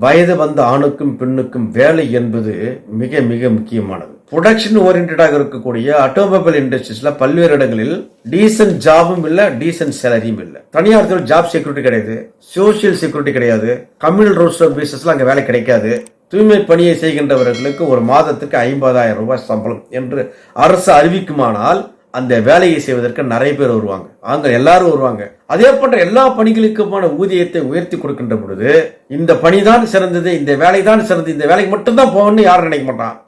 வயது வந்த ஆணுக்கும் பெண்ணுக்கும் வேலை என்பது மிக மிக முக்கியமானது. ப்ரொடக்ஷன் ஓரியன்டாக இருக்கக்கூடிய ஆட்டோமொபைல் இண்டஸ்ட்ரீஸ்ல பல்வேறு இடங்களில் டீசன்ட் ஜாபும் இல்ல, டீசன்ட் சேலரியும் இல்ல. தனியார் துறை ஜாப் செக்யூரிட்டி கிடையாது, சோசியல் செக்யூரிட்டி கிடையாது, கம்யூனல் ரூல்ஸ் ஆஃப் பிசினஸ்ல அங்க வேலை கிடைக்காது. தூய்மை பணியை செய்கின்றவர்களுக்கு ஒரு மாதத்துக்கு 50,000 ரூபாய் சம்பளம் என்று அரசு அறிவிக்குமானால் அந்த வேலையை செய்வதற்கு நிறைய பேர் வருவாங்க, ஆண்கள் எல்லாரும் வருவாங்க. அதே போன்ற எல்லா பணிகளுக்குமான ஊதியத்தை உயர்த்தி கொடுக்கின்ற பொழுது இந்த பணிதான் சிறந்தது, இந்த வேலை தான் சிறந்தது, இந்த வேலைக்கு மட்டும்தான் போகணும்னு யாரும் நினைக்க மாட்டான்.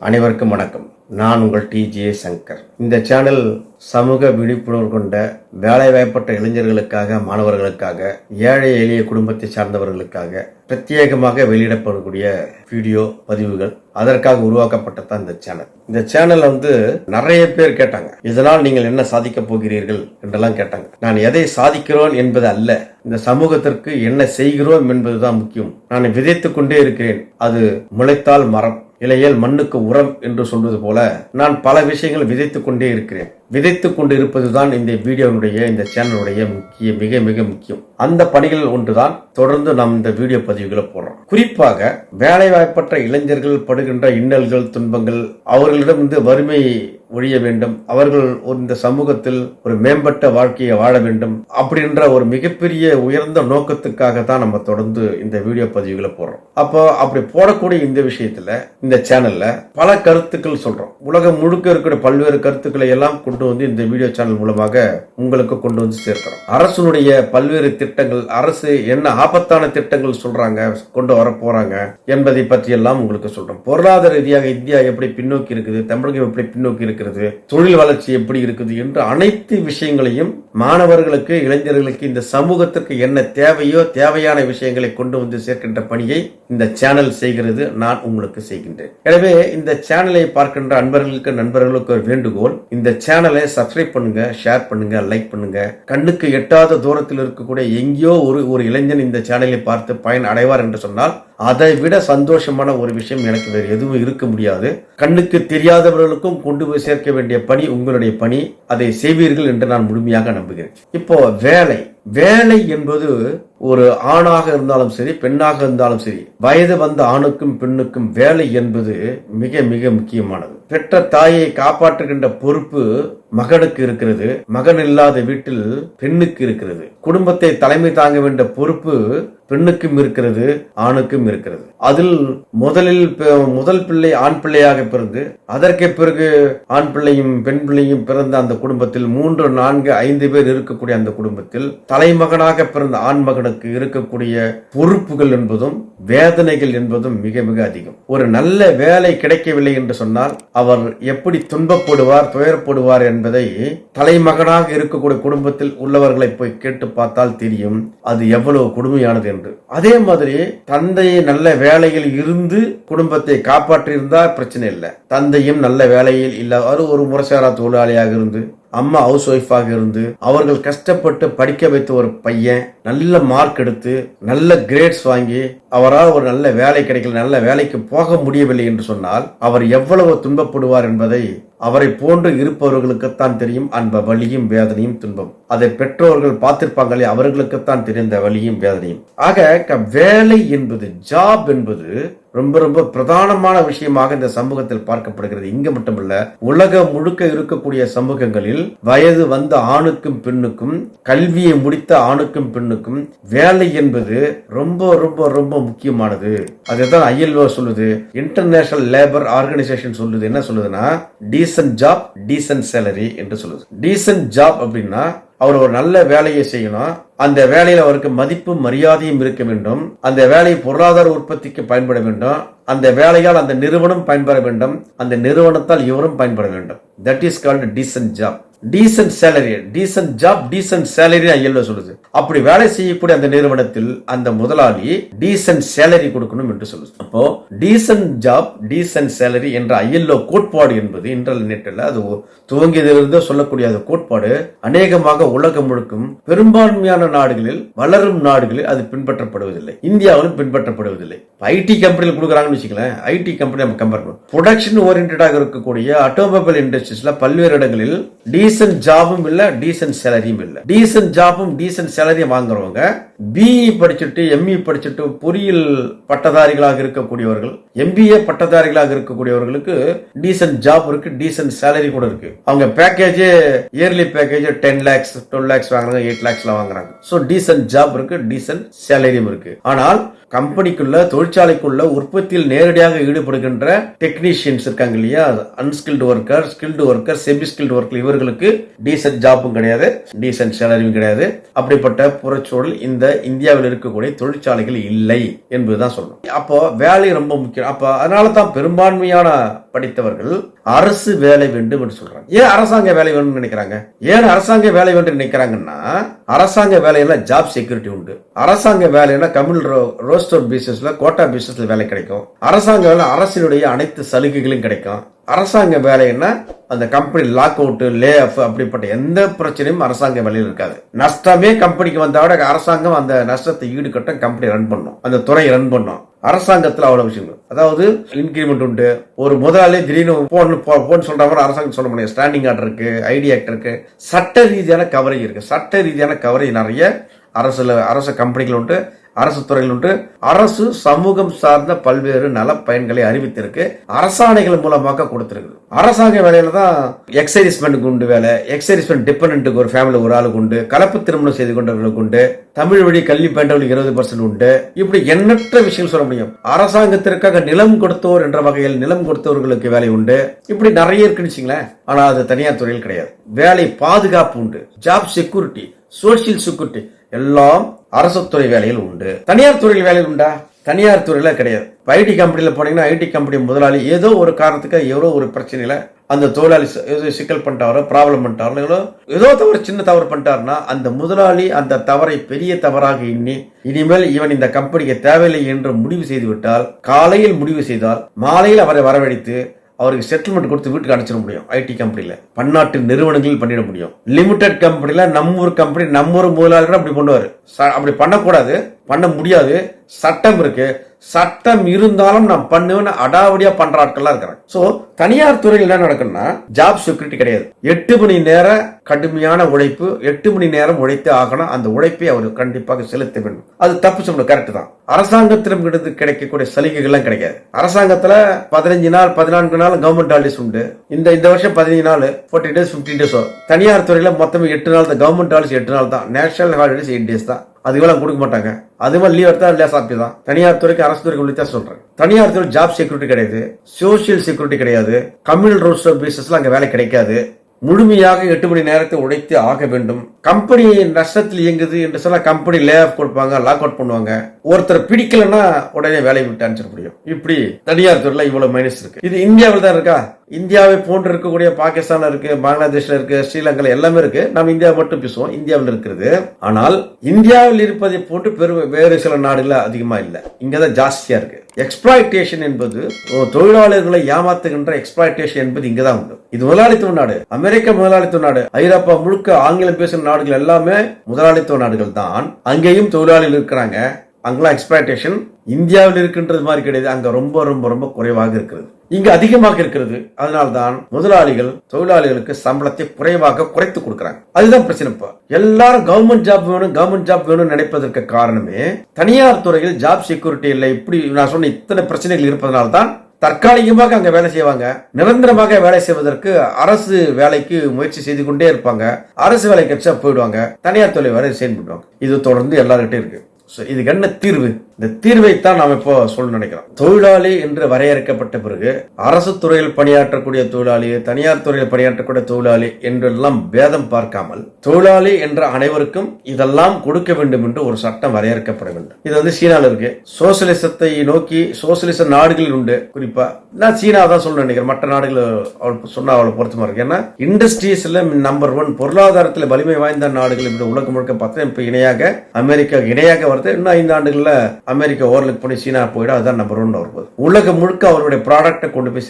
அனைவருக்கும் வணக்கம். நான் உங்கள் TJ சங்கர். இந்த சேனல் சமூக விழிப்புணர்வு கொண்ட வேலைவாய்ப்பற்ற இளைஞர்களுக்காக, மாணவர்களுக்காக, ஏழை எளிய குடும்பத்தை சார்ந்தவர்களுக்காக பிரத்யேகமாக வெளியிடப்படக்கூடிய வீடியோ பதிவுகள், அதற்காக உருவாக்கப்பட்டதான் இந்த சேனல். இந்த சேனல்ல நிறைய பேர் கேட்டாங்க, இதனால் நீங்கள் என்ன சாதிக்க போகிறீர்கள் என்றெல்லாம் கேட்டாங்க. நான் எதை சாதிக்கிறோம் என்பது அல்ல, இந்த சமூகத்திற்கு என்ன செய்கிறோம் என்பதுதான் முக்கியம். நான் விதைத்துக் கொண்டே இருக்கிறேன், அது முளைத்தால் மரம், இலையல் மண்ணுக்கு உரம் என்று சொல்வது போல நான் பல விஷயங்கள் விதைத்துக் கொண்டே இருக்கிறேன். விதைத்துக் கொண்டு இருப்பதுதான் இந்த வீடியோனுடைய, இந்த சேனலுடைய மிக மிக முக்கியம். அந்த பணிகள் ஒன்றுதான் தொடர்ந்து நாம் இந்த வீடியோ பதிவுகளை போடுறோம். குறிப்பாக வேலை வாய்ப்பற்ற இளைஞர்கள் படுகின்ற இன்னல்கள், துன்பங்கள், அவர்களிடம் வறுமை ஒழிய வேண்டும், அவர்கள் இந்த சமூகத்தில் ஒரு மேம்பட்ட வாழ்க்கையை வாழ வேண்டும் அப்படின்ற ஒரு மிகப்பெரிய உயர்ந்த நோக்கத்துக்காக தான் நம்ம தொடர்ந்து இந்த வீடியோ பதிவுகளை போடுறோம். அப்போ அப்படி போடக்கூடிய இந்த விஷயத்துல, இந்த சேனல்ல பல கருத்துக்கள் சொல்றோம். உலகம் முழுக்க இருக்கிற பல்வேறு கருத்துக்களை எல்லாம் கொண்டு இந்த வீடியோ சேனல் மூலமாக உங்களுக்கு கொண்டு வந்து சேர்க்கிறோம். அரசுடைய பல்வேறு திட்டங்கள், அரசு என்ன ஆபத்தான திட்டங்கள் சொல்றாங்க, கொண்டு வர போறாங்க என்பதை பற்றி எல்லாம் உங்களுக்கு சொல்றோம். பொருளாதார ரீதியாக இந்தியா எப்படி பின்னோக்கி இருக்குது, தமிழகம் எப்படி பின்னோக்கி இருக்கிறது, தொழில் வளர்ச்சி எப்படி இருக்குது என்று அனைத்து விஷயங்களையும் மாணவர்களுக்கு, இளைஞர்களுக்கு, இந்த சமூகத்திற்கு என்ன தேவையோ தேவையான விஷயங்களை கொண்டு வந்து சேர்க்கின்ற பணியை இந்த சேனல் செய்கிறது, நான் உங்களுக்கு செய்கின்றேன். எனவே இந்த சேனலை பார்க்கின்ற அன்பர்களுக்கு, நண்பர்களுக்கு ஒரு வேண்டுகோள், இந்த சேனலை சப்ஸ்கிரைப் பண்ணுங்க, ஷேர் பண்ணுங்க, லைக் பண்ணுங்க. கண்ணுக்கு எட்டாத தூரத்தில் இருக்கக்கூடிய எங்கேயோ ஒரு இளைஞன் இந்த சேனலை பார்த்து பயன் அடைவார் என்று சொன்னால் அதை விட சந்தோஷமான ஒரு விஷயம் எனக்கு வேறு எதுவும் இருக்க முடியாது. கண்ணுக்கு தெரியாதவர்களுக்கும் கொண்டு போய் சேர்க்க வேண்டிய பணி உங்களுடைய பணி, அதை செய்வீர்கள் என்று நான் முழுமையாக நம்புகிறேன். இப்போ வேலை என்பது ஒரு ஆணாக இருந்தாலும் சரி, பெண்ணாக இருந்தாலும் சரி, வயது வந்த ஆணுக்கும் பெண்ணுக்கும் வேலை என்பது மிக மிக முக்கியமானது. பெற்ற தாயை காப்பாற்றுகின்ற பொறுப்பு மகனுக்கு இருக்கிறது, மகன் இல்லாத வீட்டில் பெண்ணுக்கு இருக்கிறது. குடும்பத்தை தலைமை தாங்க வேண்டிய பொறுப்பு பெண்ணுக்கும் இருக்கிறது, ஆணுக்கும் இருக்கிறது. அதில் முதல் பிள்ளை ஆண் பிள்ளையாக பிறந்து, அதற்கு பிறகு ஆண் பிள்ளையும் பெண் பிள்ளையும் பிறந்த அந்த குடும்பத்தில் 3, 4, 5 பேர் இருக்கக்கூடிய அந்த குடும்பத்தில் தலைமகனாக பிறந்த ஆண் மகனுக்கு இருக்கக்கூடிய பொறுப்புகள் என்பதும் வேதனைகள் என்பதும் மிக மிக அதிகம். ஒரு நல்ல வேலை கிடைக்கவில்லை என்று சொன்னால் அவர் எப்படி துன்பப்படுவார், துயரப்படுவார் என்பதை தலைமகனாக இருக்கக்கூடிய குடும்பத்தில் உள்ளவர்களை போய் கேட்டு பார்த்தால் தெரியும் அது எவ்வளவு கொடுமையானது என்று. அதே மாதிரி தந்தையை நல்ல வேலையில் இருந்து குடும்பத்தை காப்பாற்றியிருந்தால் பிரச்சனை இல்லை. தந்தையும் நல்ல வேலையில் இல்ல, ஒரு முறைசாரா தொழிலாளியாக இருந்து, அம்மா ஹவுஸ் ஒய்ஃபாக இருந்து, அவர்கள் கஷ்டப்பட்டு படிக்க வைத்த ஒரு பையன் நல்ல மார்க் எடுத்து நல்ல கிரேட்ஸ் வாங்கி அவரால் ஒரு நல்ல வேலை கிடைக்கல, நல்ல வேலைக்கு போக முடியவில்லை என்று சொன்னால் அவர் எவ்வளவு துன்பப்படுவார் என்பதை அவரை போன்று இருப்பவர்களுக்குத்தான் தெரியும். அந்த வலியும் வேதனையும் துன்பம் அதை பெற்றோர்கள் பார்த்திருப்பாங்களே, அவர்களுக்குத்தான் தெரிந்த வலியும் வேதனையும். ஆக வேலை என்பது, ஜாப் என்பது ரொம்ப ரொம்ப பிரதானமான விஷயமாக இந்த சமூகத்தில் பார்க்கப்படுகிறது. இங்க மட்டுமல்ல, உலகம் முழுக்க இருக்கக்கூடிய சமூகங்களில் வயது வந்த ஆணுக்கும் பெண்ணுக்கும், கல்வியை முடித்த ஆணுக்கும் பெண்ணுக்கும் வேலை என்பது ரொம்ப ரொம்ப ரொம்ப முக்கியமானது. அதுதான் ILO சொல்லுது, இன்டர்நேஷனல் லேபர் ஆர்கனைசேஷன் சொல்லுது. என்ன சொல்லுதுன்னா, டீசன்ட் ஜாப், டீசன்ட் சேலரி என்று சொல்லுது. டீசன்ட் ஜாப் அப்படின்னா அவர் ஒரு நல்ல வேலையை செய்யணும், அந்த வேலையில் அவருக்கு மதிப்பும் மரியாதையும் இருக்க வேண்டும், அந்த வேலை பொருளாதார உற்பத்திக்கு பயன்பட வேண்டும், அந்த வேலையால் அந்த நிறுவனம் பயன்பெற வேண்டும், அந்த நிறுவனத்தால் இவரும் பயன்பட வேண்டும். That is called decent job. Decent salary, decent job, decent salary ILO சொல்லுது. அப்படி வேலை செய்யக்கூடிய அந்த நிறுவனத்தில் அந்த முதலாளி டீசன்ட் சேலரி கொடுக்கணும் என்று சொல்லுது. அப்போ டீசன்ட் ஜாப், டீசன்ட் சேலரி என்ற ஐஎல்ஓ கோட்பாடு என்பது இன்டர்நெட்ல அது துவங்கியதிலிருந்து சொல்லக்கூடிய அந்த கோட்பாடு அநேகமாக உலகம் முழுக்கும் பெரும்பான்மையான நாடுகளில், வளரும் நாடுகளில் அது பின்பற்றப்படுவதில்லை. இந்தியாவிலும் பின்பற்றப்படுவதில்லை. ஐடி கம்பெனியில் கொடுக்குறாங்கன்னு வச்சுக்கலாம். ஐடி கம்பெனி நம்ம கம்பேர் பண்ணுவோம். ப்ரொடக்ஷன் ஓரியன்டாக இருக்கக்கூடிய ஆட்டோமொபைல் இண்டஸ்ட்ரீஸ்ல பல்வேறு இடங்களில் டீசன்ட் ஜாபும் இல்ல, டீசன்ட் சேலரியும் இல்ல. டீசன்ட் ஜாபும் டீசன்ட் சேலரியும் வாங்குறவங்க பிஇ படிச்சுட்டு, எம்இ படிச்சுட்டு, பொறியியல் பட்டதாரிகளாக இருக்கக்கூடியவர்கள், எம்பிஏ பட்டதாரிகளாக இருக்கக்கூடியவர்களுக்கு டீசன்ட் ஜாப் இருக்கு, டீசன்ட் சேலரி கூட இருக்கு. அவங்க package, yearly package 10 lakhs 12 lakhs வாங்குறாங்க, 8 lakhs வாங்குறாங்க. சோ டீசன்ட் ஜாப் இருக்கு, டீசன்ட் சேலரியும் இருக்கு. ஆனால் கம்பெனிக்குள்ள, தொழிற்சாலைக்குள்ள உற்பத்தியில் நேரடியாக ஈடுபடுகின்ற டெக்னீஷியன்ஸ் இருக்காங்க இல்லையா, unskilled worker, skilled worker, semi skilled worker, இவர்களுக்கு டீசன்ட் ஜாப்பும் கிடையாது, டீசன்ட் சேலரியும் கிடையாது. அப்படிப்பட்ட புறச்சூழல் இந்த இந்தியாவில் இருக்கக்கூடிய தொழிற்சாலைகள் இல்லை என்பதுதான் சொல்லணும். அப்போ வேலை ரொம்ப முக்கியம். அப்ப அதனால தான் பெரும்பான்மையான படித்தவர்கள் அரசு வேலை வேண்டும் என்று சொல்றாங்க. ஏன் அரசாங்க வேலை வேண்டும் நினைக்கிறாங்க? ஏன் அரசாங்க வேலை வேண்டும் நினைக்கிறாங்கன்னா, அரசாங்க வேலையில ஜாப் செக்யூரிட்டி உண்டு. அரசாங்க வேலைன்னா கம்யூனல் ரோஸ்டர் பேசிஸ்ல, கோட்டா பேசிஸ்ல வேலை கிடைக்கும். அரசாங்க வேலை அரசினுடைய அனைத்து சலுகைகளும் கிடைக்கும். அரசாங்க வேலைன்னா அந்த company lock out, lay off அப்படிப்பட்ட எந்த பிரச்சனையும் அரசாங்க வேலையில் இருக்காது. நஷ்டமே கம்பெனிக்கு வந்தாவிட அரசாங்கம் அந்த நஷ்டத்தை ஈடுகட்ட கம்பெனி ரன் பண்ணும், அந்த துறை ரன் பண்ணும். அரசாங்கத்தில் அவ்வளவு விஷயங்கள், அதாவது இன்கிரிமெண்ட் உண்டு. ஒரு முதலாளி திடீர்னு போன் சொல்ற மாதிரி அரசாங்கம் சொல்ல முடியாது. ஸ்டாண்டிங் ஆர்டர் இருக்கு, ஐடி ஆக்ட் இருக்கு, சட்ட ரீதியான கவரேஜ் இருக்கு. சட்ட ரீதியான கவரேஜ் நிறைய அரசு கம்பெனிகள் உண்டு, அரசு துறைகள் உண்டு. அரசு சமூகம் சார்ந்த பல்வேறு நல பயன்களை அறிவித்திருக்கு, அரசாணைகள் மூலமாக கொடுத்திருக்கு. அரசாங்க வேலையில தான் எக்ஸைஸ்மெண்ட் உண்டு வேலை, எக்ஸைஸ்மெண்ட் டிபெண்டன்ட்டுக்கு ஒரு ஃபேமிலி ஒரு ஆளுக்கு உண்டு, கலப்பு திருமணம் செய்து கொண்டவர்களுக்கு உண்டு, தமிழ் வழி கல்வி பயின்றவர்களுக்கு 20% உண்டு. இப்படி எண்ணற்ற விஷயம் சொல்ல முடியும். அரசாங்கத்திற்காக நிலம் கொடுத்தோர் என்ற வகையில் நிலம் கொடுத்தவர்களுக்கு வேலை உண்டு. இப்படி நிறைய இருக்குன்னு வச்சுங்களேன். ஆனா அது தனியார் துறையில் கிடையாது. வேலை பாதுகாப்பு உண்டு, ஜாப் செக்யூரிட்டி, சோசியல் செக்யூரிட்டி எல்லாம் அரசு துறை வேலையில் உண்டு. தனியார் துறையில் வேலையில் உண்டா? தனியார் துறையில கிடையாது. ஐடி கம்பெனியில போனீங்கன்னா ஐடி கம்பெனி முதலாளி ஏதோ ஒரு காரணத்துக்கு ஏதோ ஒரு பிரச்சனையில அந்த தொழிலாளி சிக்கல் பண்ணிட்டாரோ, ப்ராப்ளம் பண்ணிட்டாரோ, ஏதோ தவறு, சின்ன தவறு பண்ணிட்டாருன்னா அந்த முதலாளி அந்த தவறை பெரிய தவறாக எண்ணி இனிமேல் இவன் இந்த கம்பெனிக்கு தேவையில்லை என்று முடிவு செய்து விட்டால், காலையில் முடிவு செய்தால் மாலையில் அவரை வரவழைத்து அவருக்கு செட்டில்மெண்ட் கொடுத்து வீட்டுக்கு அனுப்பிச்சிட முடியும். ஐடி கம்பெனில, பன்னாட்டு நிறுவனங்களில் பண்ணிட முடியும். லிமிடெட் கம்பெனில நம்ம ஒரு கம்பெனி, நம்ம ஒரு முதலாளி அப்படி பண்ணுவாரு. அப்படி பண்ணக்கூடாது, பண்ண முடியாது. சட்டம் இருக்கு. சட்டம் இருந்தாலும் நான் பண்ணுவேன்னு அடாவடியா பண்ற ஆட்கள்லாம் இருக்கிறாங்க. சோ தனியார் துறையில் என்ன நடக்கும்னா ஜாப் செக்யூரிட்டி கிடையாது. 8 மணி நேர கடுமையான உழைப்பு, 8 மணி நேரம் உழைத்து ஆகணும். அந்த உழைப்பை அவர் கண்டிப்பாக செலுத்த வேண்டும். அது தப்பு சொல்லணும், கரெக்ட் தான். அரசாங்கத்திடம் கிடைக்கக்கூடிய சலுகைகள்லாம் கிடைக்காது. அரசாங்கத்துல 15 நாள் 14 நாள் கவர்மெண்ட் ஹாலிடேஸ் உண்டு. இந்த வருஷம் 15 நாள், 40 days 15 days. தனியார் துறையில மொத்தம் 8 நாள் தான். கவர்மெண்ட் ஹாலிடேஸ் 8 நாள் தான். நேஷனல் ஹாலிடேஸ் 8 days தான். அதுக்கெல்லாம் கொடுக்க மாட்டாங்க. அது மாதிரி லீவ் எடுத்தா லேஸ் ஆப்பி தான். தனியார் துறைக்கு அரசு துறைக்கு வித்தியாசம் சொல்றேன். தனியார் துறை ஜாப் செக்யூரிட்டி கிடையாது, சோசியல் செக்யூரிட்டி கிடையாது, கம்யூனல் ரோஸ்டர் பேசிஸ்ல அங்க வேலை கிடைக்காது. முழுமையாக 8 மணி நேரத்தை உழைத்து ஆக வேண்டும். கம்பெனி நஷ்டத்தில் இயங்குது என்று சொன்னா கம்பெனி லே ஆஃப் கொடுப்பாங்க, லாக் அவுட் பண்ணுவாங்க. ஒருத்தர் பிடிக்கலன்னா உடனே வேலையை விட்டு அனுப்பிச்சிட முடியும். இப்படி தனியார் துறையில இவ்வளவு மைனஸ் இருக்கு. இது இந்தியாவில் தான் இருக்கா? இந்தியாவை போன்று இருக்கக்கூடிய பாகிஸ்தான்ல இருக்கு, பங்களாதேஷ்ல இருக்கு, ஸ்ரீலங்கால எல்லாமே இருக்கு. நம்ம இந்தியா மட்டும் பேசுவோம், இந்தியாவில் இருக்கிறது. ஆனால் இந்தியாவில் இருப்பதை போன்று வேறு சில நாடுகள் அதிகமா இல்ல. இங்கதான் ஜாஸ்தியா இருக்கு. எக்ஸ்பிளாய்டேஷன் என்பது தொழிலாளர்களை ஏமாத்துகின்ற எக்ஸ்பிளாய்டேஷன் என்பது இங்கதான் உண்டு. இது முதலாளித்துவ நாடு, அமெரிக்க முதலாளித்துவ நாடு, ஐரோப்பா முழுக்க ஆங்கிலம் பேசும் நாடுகள் எல்லாமே முதலாளித்துவ நாடுகள் தான். அங்கேயும் தொழிலாளிகள் இருக்கிறாங்க. அங்கெல்லாம் எக்ஸ்பிளாய்டேஷன் இந்தியாவில் இருக்கின்றது மாதிரி கிடையாது. அங்க ரொம்ப ரொம்ப ரொம்ப குறைவாக இருக்கிறது, இங்க அதிகமாக இருக்கிறது. அதனால்தான் முதலாளிகள் தொழிலாளிகளுக்கு சம்பளத்தை குறைத்து கொடுக்கிறாங்க. அதுதான் பிரச்சனை. எல்லாரும் கவர்மெண்ட் ஜாப் வேணும், கவர்மெண்ட் ஜாப் வேணும்னு நினைப்பதற்கு காரணமே தனியார் துறையில் ஜாப் செக்யூரிட்டி இல்லை. இப்படி நான் சொன்ன இத்தனை பிரச்சனைகள் இருப்பதனால்தான் தற்காலிகமாக அங்க வேலை செய்வாங்க. நிரந்தரமாக வேலை செய்வதற்கு அரசு வேலைக்கு முயற்சி செய்து கொண்டே இருப்பாங்க. அரசு வேலை கிடைச்சா போயிடுவாங்க, தனியார் தொழில் வேலை செய்ய பண்ணுவாங்க. இது தொடர்ந்து எல்லார்கிட்டையும் இருக்கு. இதுக்கு என்ன தீர்வு? இந்த தீர்வைத்தான் நாம் இப்போ சொல்ல நினைக்கிறோம். தொழிலாளி என்று வரையறுக்கப்பட்ட பிறகு அரசு துறையில் பணியாற்றக்கூடிய தொழிலாளி, தனியார் துறையில் பணியாற்றக்கூடிய தொழிலாளி என்றெல்லாம் பேதம் பார்க்காமல் தொழிலாளி என்ற அனைவருக்கும் இதெல்லாம் கொடுக்க வேண்டும் என்று ஒரு சட்டம் வரையறுக்கப்பட வேண்டும். இது வந்து சீனால இருக்கு. சோசியலிசத்தை நோக்கி சோசியலிச நாடுகளில் உண்டு. குறிப்பா நான் சீனா தான் சொல்ல நினைக்கிறேன். மற்ற நாடுகள் சொன்னா அவளை பொருத்தமா இருக்கு. ஏன்னா இண்டஸ்ட்ரீஸ்ல நம்பர் 1 பொருளாதாரத்தில் வலிமை வாய்ந்த நாடுகள் இப்படி உலகம் முழுக்க பார்த்தா இப்ப இணையாக அமெரிக்கா இணையாக வருது. இன்னும் 5 ஆண்டுகள்ல அமெரிக்கா ஓரலுக்கு போய் சீனா போயிடும். அதுதான் நம்பர் 1 வரும்போது உலகம் முழுக்க அவருடைய ப்ராடக்டை கொண்டு போய்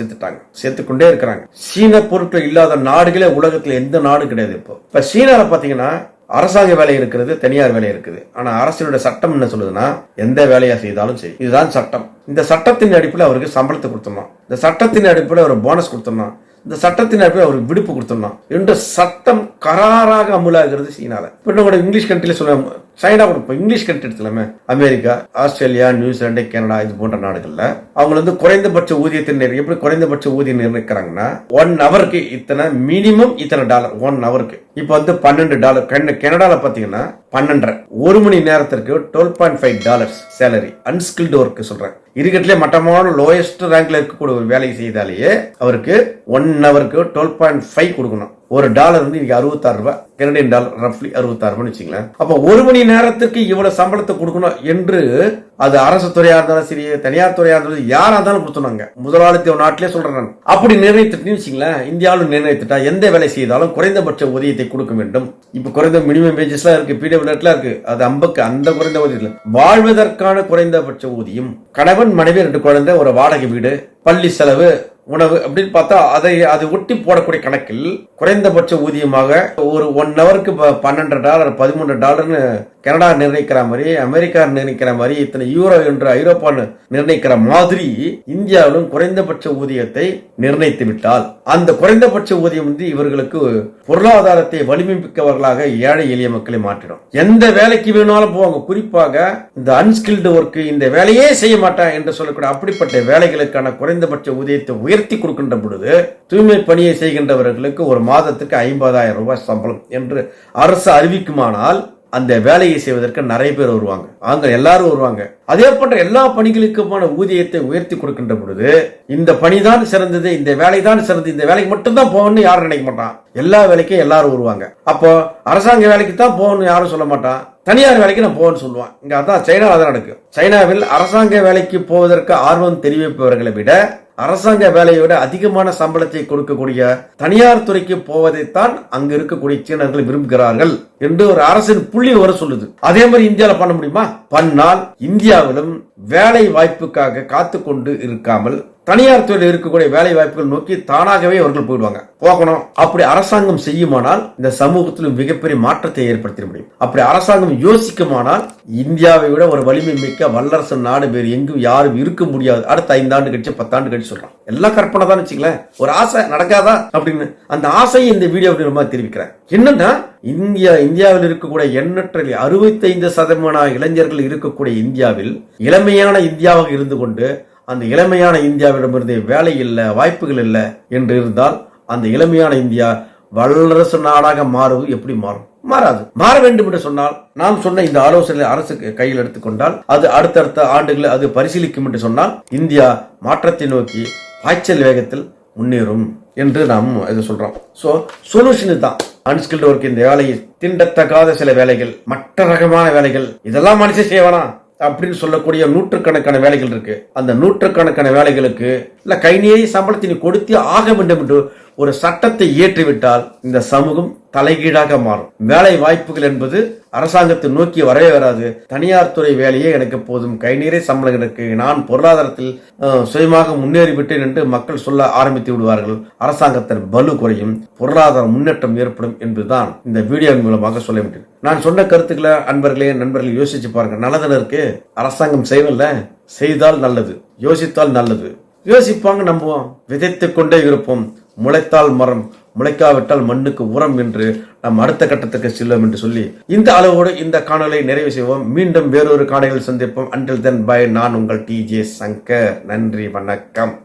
சேர்த்துக்கொண்டே இருக்கிறாங்க. சீன பொருட்கள் இல்லாத நாடுகளே உலகத்தில் எந்த நாடு கிடையாது. இப்ப சீனால பாத்தீங்கன்னா அரசாங்க வேலை இருக்கிறது, தனியார் வேலை இருக்குது. ஆனா அரசினுடைய சட்டம் என்ன சொல்லுதுன்னா எந்த வேலையா செய்தாலும் சரி, இதுதான் சட்டம். இந்த சட்டத்தின் அடிப்படையில் அவருக்கு சம்பளத்தை கொடுத்தோம், இந்த சட்டத்தின் அடிப்படையில் ஒரு போனஸ் கொடுத்தோம், இந்த சட்டத்தின் அடிப்படையில் அவருக்கு விடுப்பு கொடுத்தோம் என்ற சட்டம் கராராக அமுலாகிறது சீனால. இப்ப இங்கிலீஷ் கண்ட்ரில சொல்ல சைனா கூட இங்கிலீஷ் கண்ட்ரி எடுத்துலாமே, அமெரிக்கா, ஆஸ்திரேலியா, நியூசிலாந்து, கனடா இது போன்ற நாடுகள்ல அவங்க வந்து குறைந்தபட்ச ஊதியத்தை எப்படி குறைந்தபட்ச ஊதியம் நிர்ணயிக்கிறாங்கன்னா 1 ஹவருக்கு இத்தனை மினிமம் இத்தனை டாலர் 1 ஹவருக்கு. இப்ப வந்து $12. கனடால பாத்தீங்கன்னா 12.5 1 மணி நேரத்திற்கு $12.5 சேலரி. அன்ஸ்கில்டு ஒர்க் சொல்றேன். இருக்கட்டிலே மட்டமான லோயஸ்ட் ரேங்க்ல இருக்கக்கூடிய ஒரு வேலையை செய்தாலேயே அவருக்கு 1 ஹவருக்கு 12.5 கொடுக்கணும். $1 வந்து இன்னைக்கு $66, கனடியன் டாலர் ரஃப்லி $66 வச்சுங்களேன். அப்ப 1 மணி நேரத்துக்கு இவ்வளவு சம்பளத்தை கொடுக்கணும் என்று அது அரசு துறையா இருந்தாலும் சரி, தனியார் துறையா இருந்தாலும் யாரா இருந்தாலும் கொடுத்துனாங்க. முதலாளித்துவ நாட்டிலே சொல்றேன் நான். அப்படி நிர்ணயித்துட்டு வச்சுங்களேன், இந்தியாவில் நிர்ணயித்துட்டா எந்த வேலை செய்தாலும் குறைந்தபட்ச ஊதியத்தை கொடுக்க வேண்டும். இப்ப குறைந்த மினிமம் வேஜஸ் எல்லாம் இருக்கு, பிடபிள்யூ இருக்கு. அது அந்த குறைந்த ஊதியம் வாழ்வதற்கான குறைந்தபட்ச ஊதியம். கணவன் மனைவி 2 குழந்தை, ஒரு வாடகை வீடு, பள்ளி செலவு, உணவு அப்படின்னு பார்த்தா அதை ஒட்டி போடக்கூடிய கணக்கில் குறைந்தபட்ச ஊதியமாக ஒரு 1 ஹவருக்கு $12, $13 கனடா நிர்ணயிக்கிற மாதிரி, அமெரிக்கா நிர்ணயிக்கிற மாதிரி, இத்தனை யூரோ என்று ஐரோப்பா நிர்ணயிக்கிற மாதிரி இந்தியாவிலும் குறைந்தபட்ச ஊதியத்தை நிர்ணயித்து விட்டால் அந்த குறைந்தபட்ச ஊதியம் வந்து இவர்களுக்கு பொருளாதாரத்தை வலிமைமிக்கவர்களாக ஏழை எளிய மக்களை மாற்றிடும். எந்த வேலைக்கு வேணாலும் போவாங்க. குறிப்பாக இந்த அன்ஸ்கில்டு ஒர்க், இந்த வேலையே செய்ய மாட்டேன் என்று சொல்லக்கூடிய அப்படிப்பட்ட வேலைகளுக்கான குறைந்தபட்ச ஊதியத்தை உயர்த்தி கொடுக்கின்ற பொழுது தூய்மை பணியை செய்கின்றவர்களுக்கு ஒரு மாதத்துக்கு $50,000 சம்பளம் என்று அரசு அறிவிக்குமானால் அந்த வேலையை செய்வதற்கு நிறைய பேர் வருவாங்க. அங்க எல்லாரும் வருவாங்க. அதே போன்ற எல்லா பணிகளுக்குமான ஊதியத்தை உயர்த்தி கொடுக்கின்ற பொழுது இந்த பணிதான் சிறந்தது, இந்த வேலை தான் சிறந்தது, இந்த வேலைக்கு மட்டும்தான் போகணும்னு யாரும் நினைக்க மாட்டான். எல்லா வேலைக்கும் எல்லாரும் வருவாங்க. அப்போ அரசாங்க வேலைக்கு தான் போகணும்னு யாரும் சொல்ல மாட்டான். தனியார் வேலைக்கு நான் போகணும்னு சொல்லுவான். இங்க அதான் சைனாவில் தான் நடக்கும். சைனாவில் அரசாங்க வேலைக்கு போவதற்கு ஆர்வம் தெரிவிப்பவர்களை விட அரசாங்க வேலையை விட அதிகமான சம்பளத்தை கொடுக்கக்கூடிய தனியார் துறைக்கு போவதைத்தான் அங்கு இருக்கக்கூடிய சீனர்கள் விரும்புகிறார்கள் என்று ஒரு அரசின் புள்ளி வர சொல்லுது. அதே மாதிரி இந்தியாவில் பண்ண முடியுமா? பண்ணால் இந்தியாவிலும் வேலை வாய்ப்புக்காக காத்து கொண்டு இருக்காமல் தனியார் துறையில் இருக்கக்கூடிய வேலை வாய்ப்புகள் நோக்கி தானாகவே அவர்கள் போயிடுவாங்க. போகணும். அப்படி அரசாங்கம் செய்யுமானால் இந்த சமூகத்தில் மிகப்பெரிய மாற்றத்தை ஏற்படுத்த முடியும். அப்படி அரசாங்கம் யோசிக்குமானால் இந்தியாவை விட ஒரு வலிமை மிக்க வல்லரசு நாடு வேறு எங்கும் யாரும் இருக்க முடியாது. அடுத்த 5 ஆண்டு கழிச்சு 10 ஆண்டு கழிச்சு சொல்றான். எல்லாம் கற்பனை தான் வச்சுங்களேன். ஒரு ஆசை நடக்காதா அப்படின்னு அந்த ஆசையை இந்த வீடியோவில் தெரிவிக்கிறேன். என்னன்னா இந்தியாவில் இருக்கக்கூடிய எண்ணற்ற 65% இளைஞர்கள் இருக்கக்கூடிய இந்தியாவில் இளமையான இந்தியாவாக இருந்து கொண்டு அந்த இளமையான இந்தியாவிடமிருந்து வேலை இல்லை, வாய்ப்புகள் இல்லை என்று இருந்தால் அந்த இளமையான இந்தியா வல்லரசு நாடாக மாறுவது எப்படி மாறும்? மாறாது. மாற வேண்டும் என்று சொன்னால் நாம் சொன்ன இந்த ஆலோசனை அரசு கையில் எடுத்துக்கொண்டால் அது அடுத்தடுத்த ஆண்டுகளில் அது பரிசீலிக்கும் என்று சொன்னால் இந்தியா மாற்றத்தை நோக்கி பாய்ச்சல் வேகத்தில் முன்னேறும் என்று நாம் இதை சொல்றோம். சோ சொல்யூஷன் தான். அன்ஸ்கில்டு ஒர்க், இந்த வேலையை திண்டத்தகாத சில வேலைகள், மற்ற ரகமான வேலைகள், இதெல்லாம் மனுஷன் செய்வானா அப்படின்னு சொல்லக்கூடிய நூற்றுக்கணக்கான வேலைகள் இருக்கு. அந்த நூற்றுக்கணக்கான வேலைகளுக்கு இல்ல கை நீரி சம்பளத்தை நீ கொடுத்தே ஆக வேண்டும் என்று ஒரு சட்டத்தை இயற்றிவிட்டால் இந்த சமூகம் தலைகீழாக மாறும். வேலை வாய்ப்புகள் என்பது அரசாங்கத்தை நோக்கி வரவே வராது. தனியார் துறை வேலையே எனக்கு போதும், கை நீரை சம்பளம் எனக்கு, நான் பொருளாதாரத்தில் சுயமாக முன்னேறிவிட்டேன் என்று மக்கள் சொல்ல ஆரம்பித்து விடுவார்கள். அரசாங்கத்தின் பலு குறையும், பொருளாதார முன்னேற்றம் ஏற்படும் என்பதுதான் இந்த வீடியோ மூலமாக சொல்ல முடியும். நான் சொன்ன கருத்துக்களை நண்பர்களே யோசிச்சு பாருங்க. நல்லதுன்னு இருக்கு. அரசாங்கம் செய்யல, செய்தால் நல்லது, யோசித்தால் நல்லது. யோசிப்பாங்க, நம்புவோம், விதைத்துக் கொண்டே இருப்போம். முளைத்தால் மரம், முளைக்காவிட்டால் மண்ணுக்கு உரம் என்று நாம் அடுத்த கட்டத்துக்கு செல்வோம் என்று சொல்லி இந்த அளவோடு இந்த காணொலியை நிறைவு செய்வோம். மீண்டும் வேறொரு காணொலியில் சந்திப்போம். Until then bye. நான் உங்கள் TJ சங்கர். நன்றி, வணக்கம்.